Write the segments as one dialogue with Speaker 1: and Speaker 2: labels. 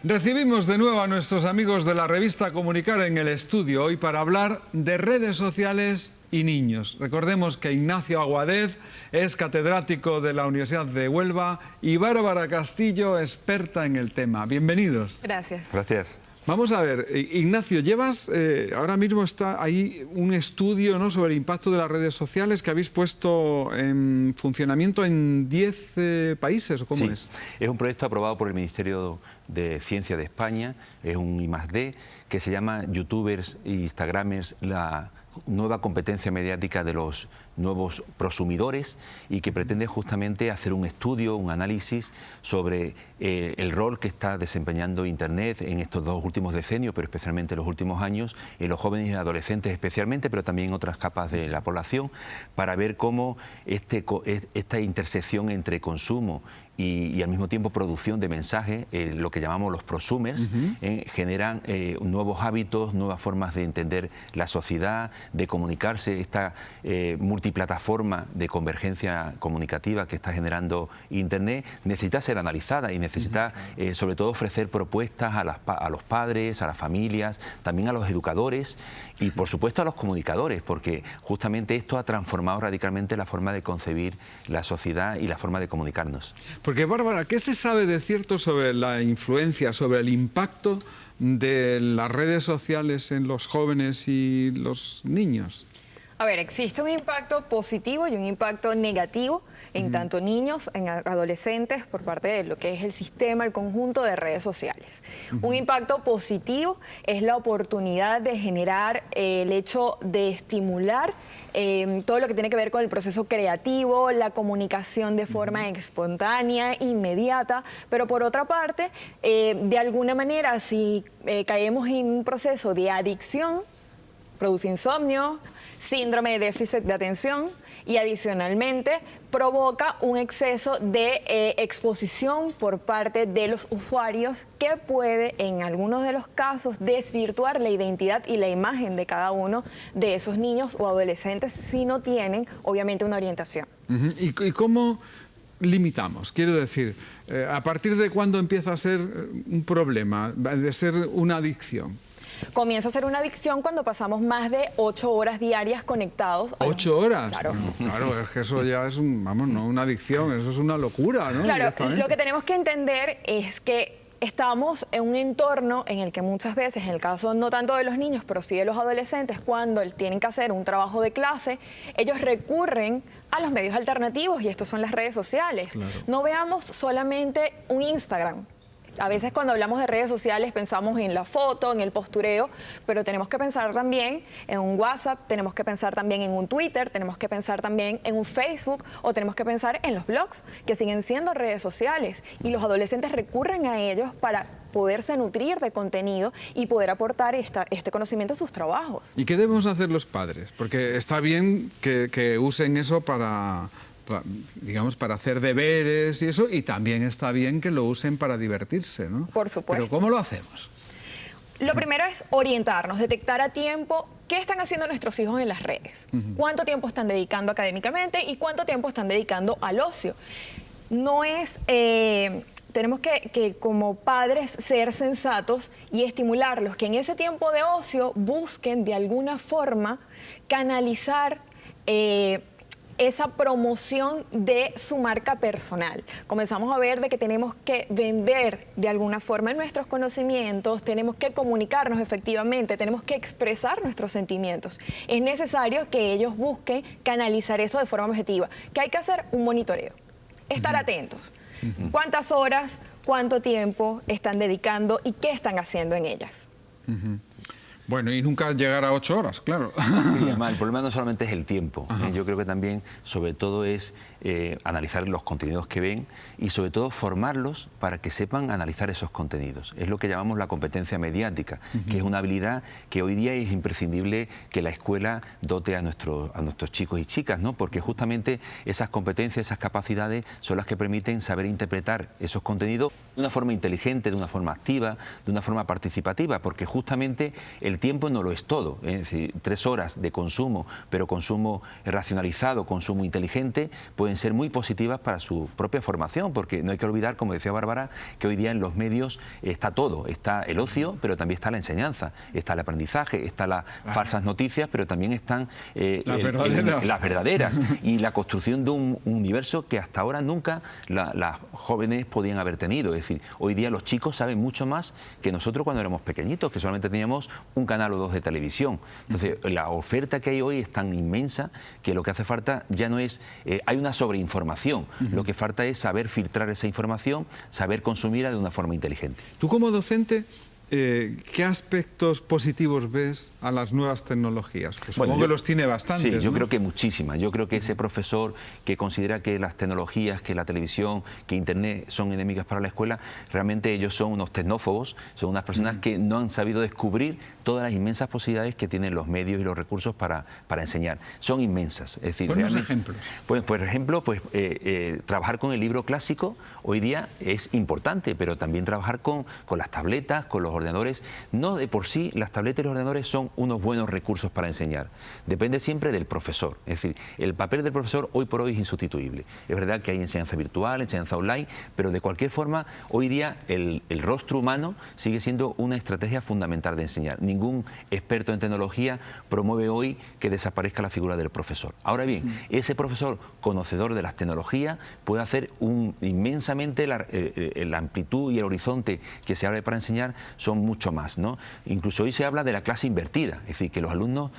Speaker 1: Recibimos de nuevo a nuestros amigos de la revista Comunicar en el estudio hoy para hablar de redes sociales y niños. Recordemos que Ignacio Aguadez es catedrático de la Universidad de Huelva y Bárbara Castillo, experta en el tema. Bienvenidos.
Speaker 2: Gracias.
Speaker 3: Gracias.
Speaker 1: Vamos a ver, Ignacio, llevas, ahora mismo está ahí un estudio, ¿no?, sobre el impacto de las redes sociales que habéis puesto en funcionamiento en 10 países, ¿o cómo es?
Speaker 3: Es un proyecto aprobado por el Ministerio de Ciencia de España, es un I+D, que se llama YouTubers e Instagramers, la nueva competencia mediática de los nuevos prosumidores, y que pretende justamente hacer un estudio, un análisis sobre el rol que está desempeñando Internet en estos 2 últimos decenios, pero especialmente en los últimos años, en los jóvenes y adolescentes especialmente, pero también en otras capas de la población, para ver cómo esta intersección entre consumo y al mismo tiempo producción de mensajes, lo que llamamos los prosumers, generan nuevos hábitos, nuevas formas de entender la sociedad, de comunicarse. Esta multiplataforma de convergencia comunicativa que está generando Internet necesita ser analizada y necesita sobre todo ofrecer propuestas a los padres, a las familias, también a los educadores y por supuesto a los comunicadores, porque justamente esto ha transformado radicalmente la forma de concebir la sociedad y la forma de comunicarnos.
Speaker 1: Porque, Bárbara, ¿qué se sabe de cierto sobre la influencia, sobre el impacto de las redes sociales en los jóvenes y los niños?
Speaker 2: A ver, existe un impacto positivo y un impacto negativo en tanto niños, en adolescentes, por parte de lo que es el sistema, el conjunto de redes sociales. Un impacto positivo es la oportunidad de generar el hecho de estimular todo lo que tiene que ver con el proceso creativo, la comunicación de forma espontánea, inmediata, pero por otra parte, de alguna manera, si caemos en un proceso de adicción, produce insomnio, síndrome de déficit de atención y adicionalmente provoca un exceso de exposición por parte de los usuarios que puede en algunos de los casos desvirtuar la identidad y la imagen de cada uno de esos niños o adolescentes si no tienen obviamente una orientación.
Speaker 1: ¿Y cómo limitamos? Quiero decir, ¿a partir de cuándo empieza a ser un problema, de ser una adicción?
Speaker 2: Comienza a ser una adicción cuando pasamos más de 8 horas diarias conectados.
Speaker 1: ¿8 horas?
Speaker 2: Claro.
Speaker 1: Claro, es que eso ya es vamos, no una adicción, eso es una locura, ¿no?
Speaker 2: Claro, lo que tenemos que entender es que estamos en un entorno en el que muchas veces, en el caso no tanto de los niños, pero sí de los adolescentes, cuando tienen que hacer un trabajo de clase, ellos recurren a los medios alternativos y estos son las redes sociales. Claro. No veamos solamente un Instagram. A veces cuando hablamos de redes sociales pensamos en la foto, en el postureo, pero tenemos que pensar también en un WhatsApp, tenemos que pensar también en un Twitter, tenemos que pensar también en un Facebook o tenemos que pensar en los blogs, que siguen siendo redes sociales y los adolescentes recurren a ellos para poderse nutrir de contenido y poder aportar este conocimiento a sus trabajos.
Speaker 1: ¿Y qué debemos hacer los padres? Porque está bien que usen eso digamos, para hacer deberes y eso, y también está bien que lo usen para divertirse, ¿no?
Speaker 2: Por supuesto.
Speaker 1: Pero ¿cómo lo hacemos?
Speaker 2: Lo primero es orientarnos, detectar a tiempo qué están haciendo nuestros hijos en las redes, cuánto tiempo están dedicando académicamente y cuánto tiempo están dedicando al ocio. No es... tenemos que como padres ser sensatos y estimularlos que en ese tiempo de ocio busquen de alguna forma canalizar esa promoción de su marca personal. Comenzamos a ver de que tenemos que vender de alguna forma nuestros conocimientos, tenemos que comunicarnos efectivamente, tenemos que expresar nuestros sentimientos. Es necesario que ellos busquen canalizar eso de forma objetiva. ¿Qué hay que hacer? Un monitoreo. Estar atentos. ¿Cuántas horas, cuánto tiempo están dedicando y qué están haciendo en ellas?
Speaker 1: Bueno, y nunca llegar a 8 horas, claro.
Speaker 3: Sí, además, el problema no solamente es el tiempo. Yo creo que también, sobre todo, es analizar los contenidos que ven y, sobre todo, formarlos para que sepan analizar esos contenidos. Es lo que llamamos la competencia mediática, que es una habilidad que hoy día es imprescindible que la escuela dote a nuestros chicos y chicas, ¿no? Porque justamente esas competencias, esas capacidades son las que permiten saber interpretar esos contenidos de una forma inteligente, de una forma activa, de una forma participativa, porque justamente el el tiempo no lo es todo. Es decir, 3 horas de consumo, pero consumo racionalizado, consumo inteligente, pueden ser muy positivas para su propia formación, porque no hay que olvidar, como decía Bárbara, que hoy día en los medios está todo. Está el ocio, pero también está la enseñanza, está el aprendizaje, está las falsas noticias, pero también están las verdaderas y la construcción de un universo que hasta ahora nunca las jóvenes podían haber tenido. Es decir, hoy día los chicos saben mucho más que nosotros cuando éramos pequeñitos, que solamente teníamos un canal o 2 de televisión. Entonces, la oferta que hay hoy es tan inmensa que lo que hace falta ya no es... hay una sobreinformación. Lo que falta es saber filtrar esa información, saber consumirla de una forma inteligente.
Speaker 1: Tú como docente, ¿qué aspectos positivos ves a las nuevas tecnologías? Pues supongo que los tiene bastantes.
Speaker 3: Sí, yo
Speaker 1: ¿no?
Speaker 3: creo que muchísimas. Yo creo que ese profesor que considera que las tecnologías, que la televisión, que Internet son enemigas para la escuela, realmente ellos son unos tecnófobos, son unas personas que no han sabido descubrir todas las inmensas posibilidades que tienen los medios y los recursos para enseñar. Son inmensas. Es decir,
Speaker 1: ponos ejemplos.
Speaker 3: Pues, por ejemplo, trabajar con el libro clásico hoy día es importante, pero también trabajar con las tabletas, con los ordenadores. No de por sí las tabletas y los ordenadores son unos buenos recursos para enseñar. Depende siempre del profesor. Es decir, el papel del profesor hoy por hoy es insustituible. Es verdad que hay enseñanza virtual, enseñanza online, pero de cualquier forma hoy día el rostro humano sigue siendo una estrategia fundamental de enseñar. Ningún experto en tecnología promueve hoy que desaparezca la figura del profesor. Ahora bien, ese profesor conocedor de las tecnologías puede hacer inmensamente la amplitud y el horizonte que se abre para enseñar son mucho más, ¿no? Incluso hoy se habla de la clase invertida, es decir, que los alumnos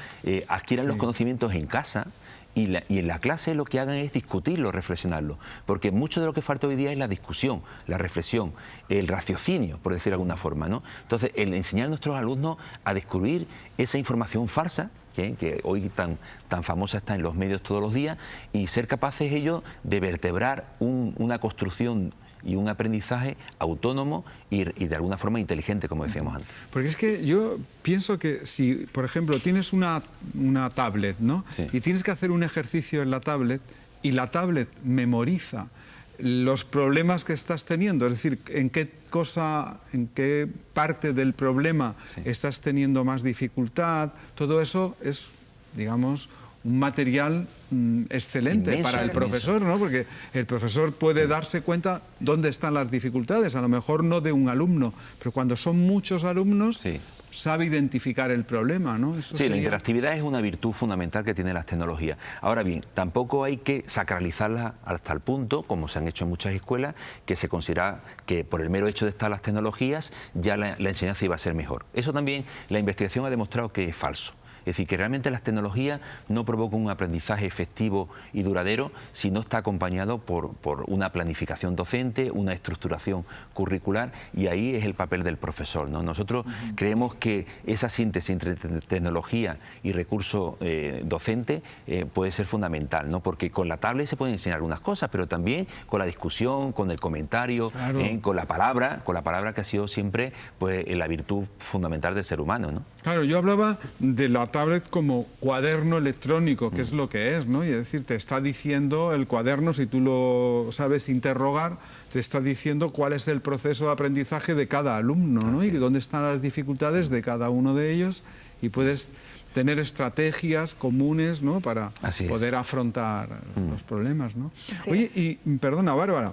Speaker 3: adquieran los conocimientos en casa y en la clase lo que hagan es discutirlo, reflexionarlo, porque mucho de lo que falta hoy día es la discusión, la reflexión, el raciocinio, por decir de alguna forma, ¿no? Entonces, el enseñar a nuestros alumnos a descubrir esa información falsa, que hoy tan famosa está en los medios todos los días, y ser capaces ellos de vertebrar una construcción y un aprendizaje autónomo y de alguna forma inteligente, como decíamos antes.
Speaker 1: Porque es que yo pienso que si, por ejemplo, tienes una tablet, ¿no? Sí. Y tienes que hacer un ejercicio en la tablet y la tablet memoriza los problemas que estás teniendo, es decir, en qué parte del problema estás teniendo más dificultad, todo eso es, digamos, un material excelente inmenso, para el profesor, ¿no? Porque el profesor puede darse cuenta dónde están las dificultades, a lo mejor no de un alumno, pero cuando son muchos alumnos, sabe identificar el problema, ¿no? Eso
Speaker 3: la interactividad es una virtud fundamental que tienen las tecnologías. Ahora bien, tampoco hay que sacralizarlas hasta el punto, como se han hecho en muchas escuelas, que se considera que por el mero hecho de estar las tecnologías ya la enseñanza iba a ser mejor. Eso también la investigación ha demostrado que es falso. Es decir, que realmente las tecnologías no provocan un aprendizaje efectivo y duradero si no está acompañado por una planificación docente, una estructuración curricular, y ahí es el papel del profesor, ¿no? Nosotros creemos que esa síntesis entre tecnología y recurso docente puede ser fundamental, ¿no? Porque con la tablet se pueden enseñar algunas cosas, pero también con la discusión, con el comentario, con la palabra que ha sido siempre pues, la virtud fundamental del ser humano, ¿no?
Speaker 1: Claro, yo hablaba de la tablet como cuaderno electrónico, que es lo que es, ¿no? Y es decir, te está diciendo el cuaderno, si tú lo sabes interrogar, te está diciendo cuál es el proceso de aprendizaje de cada alumno, ¿no? Y dónde están las dificultades de cada uno de ellos, y puedes tener estrategias comunes, ¿no? Para poder afrontar los problemas, ¿no? Oye, y perdona, Bárbara,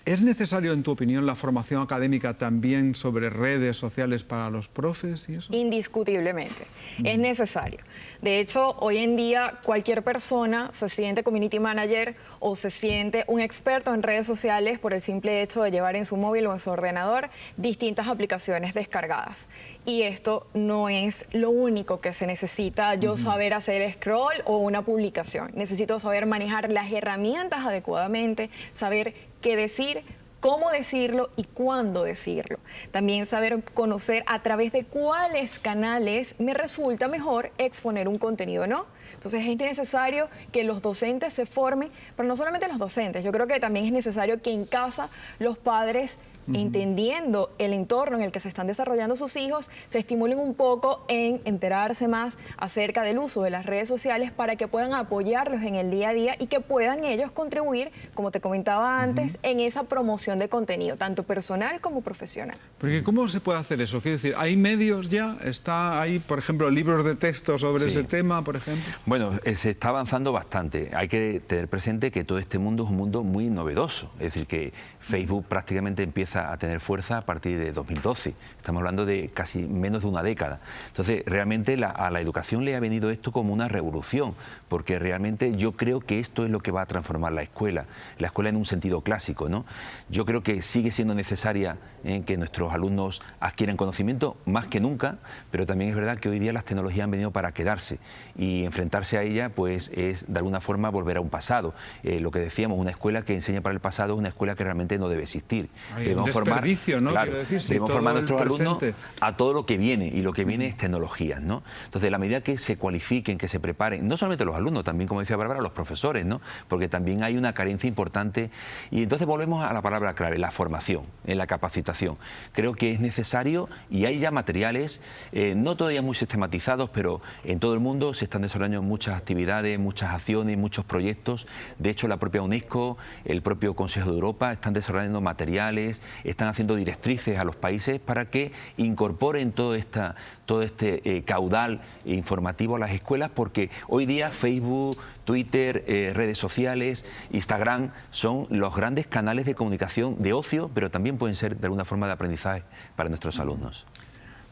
Speaker 1: ¿es necesario, en tu opinión, la formación académica también sobre redes sociales para los profes y eso?
Speaker 2: Indiscutiblemente, es necesario. De hecho, hoy en día cualquier persona se siente community manager o se siente un experto en redes sociales por el simple hecho de llevar en su móvil o en su ordenador distintas aplicaciones descargadas. Y esto no es lo único que se necesita, yo saber hacer el scroll o una publicación. Necesito saber manejar las herramientas adecuadamente, saber qué decir, cómo decirlo y cuándo decirlo. También saber conocer a través de cuáles canales me resulta mejor exponer un contenido, ¿no? Entonces es necesario que los docentes se formen, pero no solamente los docentes, yo creo que también es necesario que en casa los padres, entendiendo el entorno en el que se están desarrollando sus hijos, se estimulen un poco en enterarse más acerca del uso de las redes sociales para que puedan apoyarlos en el día a día y que puedan ellos contribuir, como te comentaba antes, en esa promoción de contenido, tanto personal como profesional.
Speaker 1: Porque ¿cómo se puede hacer eso? Quiero decir, ¿hay medios ya? ¿Está ahí, por ejemplo, libros de texto sobre ese tema, por ejemplo?
Speaker 3: Bueno, se está avanzando bastante. Hay que tener presente que todo este mundo es un mundo muy novedoso. Es decir, que Facebook prácticamente empieza a tener fuerza a partir de 2012. Estamos hablando de casi menos de una década. Entonces, realmente a la educación le ha venido esto como una revolución, porque realmente yo creo que esto es lo que va a transformar la escuela en un sentido clásico, ¿no? Yo creo que sigue siendo necesaria que nuestros alumnos adquieran conocimiento más que nunca, pero también es verdad que hoy día las tecnologías han venido para quedarse y enfrentarse a ella pues es de alguna forma volver a un pasado. Lo que decíamos, una escuela que enseña para el pasado es una escuela que realmente no debe existir.
Speaker 1: Debemos formar, ¿no?
Speaker 3: Claro,
Speaker 1: Quiero decir,
Speaker 3: debemos formar a nuestros alumnos
Speaker 1: presente
Speaker 3: a todo lo que viene, y lo que viene es tecnologías, ¿no? Entonces, a la medida que se cualifiquen, que se preparen, no solamente los alumnos, también, como decía Bárbara, los profesores, ¿no? Porque también hay una carencia importante. Y entonces volvemos a la palabra clave, la formación, en la capacitación. Creo que es necesario, y hay ya materiales, no todavía muy sistematizados, pero en todo el mundo se están desarrollando muchas actividades, muchas acciones, muchos proyectos. De hecho, la propia UNESCO, el propio Consejo de Europa están desarrollando materiales, están haciendo directrices a los países para que incorporen todo este caudal informativo a las escuelas, porque hoy día Facebook, Twitter, redes sociales, Instagram son los grandes canales de comunicación de ocio, pero también pueden ser de alguna forma de aprendizaje para nuestros alumnos.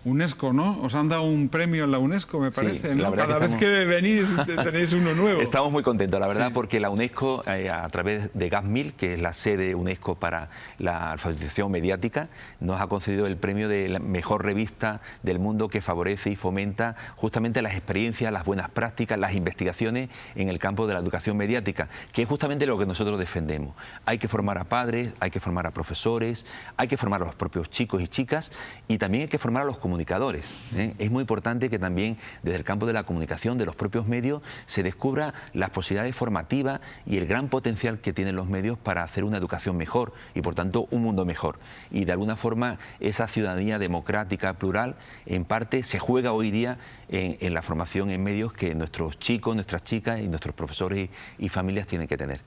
Speaker 1: UNESCO, ¿no? Os han dado un premio en la UNESCO, me parece,
Speaker 3: sí,
Speaker 1: ¿no? Cada vez que venís tenéis uno nuevo.
Speaker 3: Estamos muy contentos, la verdad,
Speaker 1: sí,
Speaker 3: porque la UNESCO, a través de GASMIL, que es la sede UNESCO para la alfabetización mediática, nos ha concedido el premio de la mejor revista del mundo que favorece y fomenta justamente las experiencias, las buenas prácticas, las investigaciones en el campo de la educación mediática, que es justamente lo que nosotros defendemos. Hay que formar a padres, hay que formar a profesores, hay que formar a los propios chicos y chicas, y también hay que formar a los comunicadores. Es muy importante que también desde el campo de la comunicación, de los propios medios, se descubra las posibilidades formativas y el gran potencial que tienen los medios para hacer una educación mejor y, por tanto, un mundo mejor. Y de alguna forma esa ciudadanía democrática, plural, en parte se juega hoy día en la formación en medios que nuestros chicos, nuestras chicas y nuestros profesores y familias tienen que tener.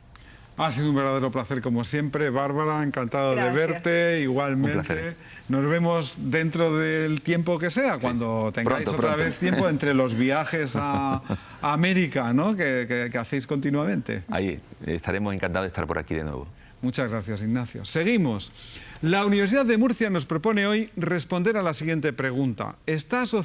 Speaker 1: Ha sido un verdadero placer, como siempre, Bárbara, encantado
Speaker 2: Gracias.
Speaker 1: de verte, igualmente.
Speaker 3: Un placer.
Speaker 1: Nos vemos dentro del tiempo que sea, cuando tengáis
Speaker 3: pronto.
Speaker 1: vez tiempo entre los viajes a América, ¿no? que hacéis continuamente.
Speaker 3: Ahí estaremos encantados de estar por aquí de nuevo.
Speaker 1: Muchas gracias, Ignacio. Seguimos. La Universidad de Murcia nos propone hoy responder a la siguiente pregunta. ¿Está asociado